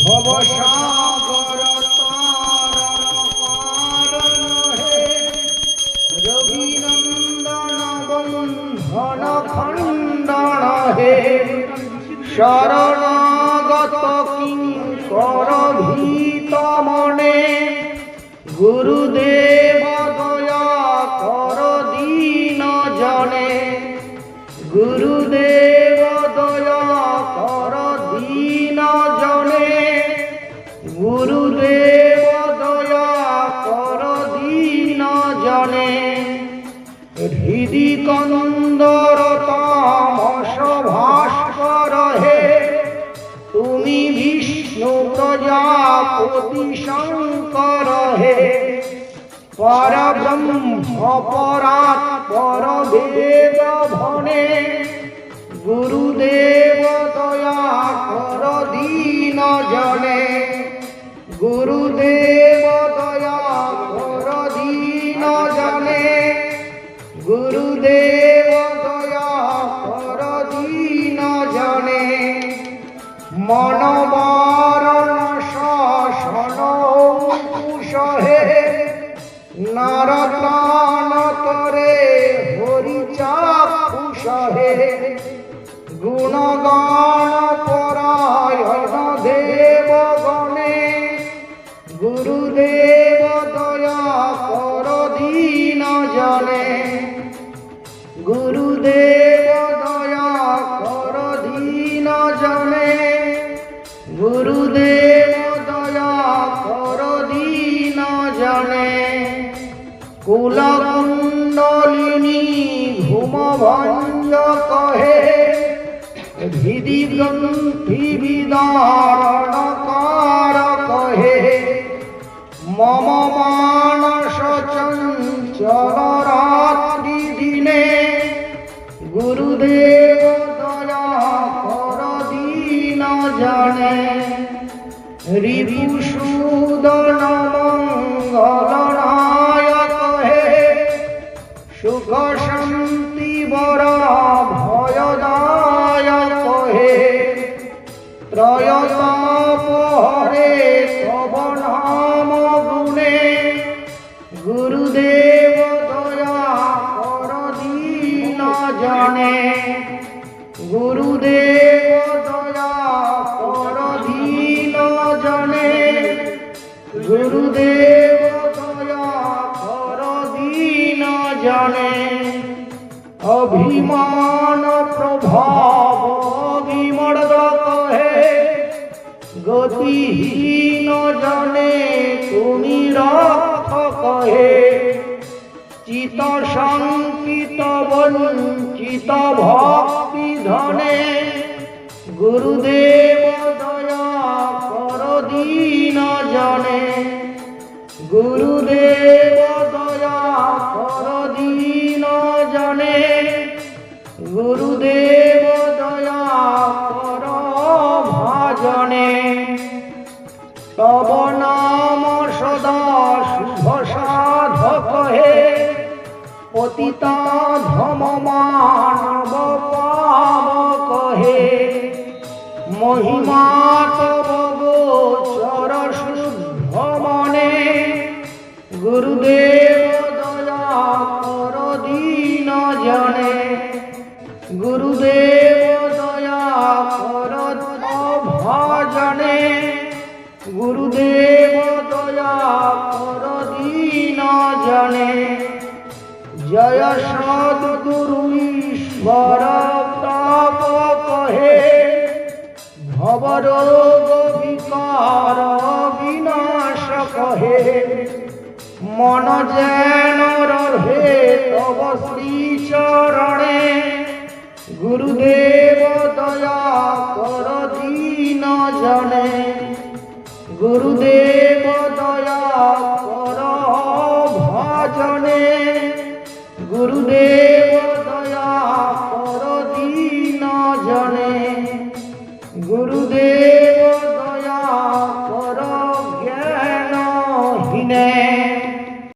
ভবসাগর তারণ হে রবিনন্দন বন্ধন খণ্ডন হে শরণাগত কিঙ্কর ভীত মনে গুরুদেব দয়া কর দীন জনে গুরুদেব দয়া কর দীন জনে গুরুদেব দয়া কর দীন জনে হৃদি কন্দর তামস ভাস্কর হে তুমি বিষ্ণু প্রজাপতি শঙ্কর হে পরব্রহ্ম পরাৎপর বেদ ভনে গুরুদেব দয়া কর দীন জনে গুরুদেব দয়া কর দীন জনে গুরুদেব দয়া কর দীন জনে মনবারণ শাসন অঙ্কুশ হে নরপ্রাণ তরে হরি চাক্ষুষ হে গুণগান পরায়ণ দেব গণে গুরুদেব দয়া কর দীন জনে গুরুদেব দয়া কর দীন জনে গুরুদেব দয়া কর দীন জনে কুলকুণ্ডলিনী ঘুমভঞ্জক হে হৃদি গ্রন্থি বিদারণ কারক হে মম মানস চঞ্চল রাত্রি দিনে গুরুদেব দয়া কর দীন জনে রিপুসূদন মঙ্গল নায়ক হে সুখ শান্তি বর ভয়দায়ক হে ত্রয়তাপ হরে তব নাম গুণে গুরুদেব দয়া কর দীন জনে গুরুদেব দয়া কর দীন জনে গুরুদেব দয়া কর দীন জনে অভিমান প্রভাব বিমর্দক হে গতিহীন জনে তুমি রক্ষক হে চিত শঙ্কিত বঞ্চিত ভক্তি ধনে গুরুদেব দয়া কর দীন জনে গুরুদেব দয়া কর দীন জনে গুরুদেব দয়া কর ভাজনে তব নাম সদা শুভ সাধক হে পতিতা ধম মানব পাবক হে মহিমা তব গোচর শুদ্ধ মনে গুরুদেব দয়া কর দীন জনে গুরুদেব দয়া কর ভজনে গুরুদেব দয়া কর দীন জনে জয় সদ্গুরু ঈশ্বর প্রাপক হে ভবরোগ বিকার বিনাশক হে মন যেন রহে তব শ্রীচরণে গুরুদেব দয়া কর দীন জনে গুরুদেব দয়া কর ভজনে গুরুদেব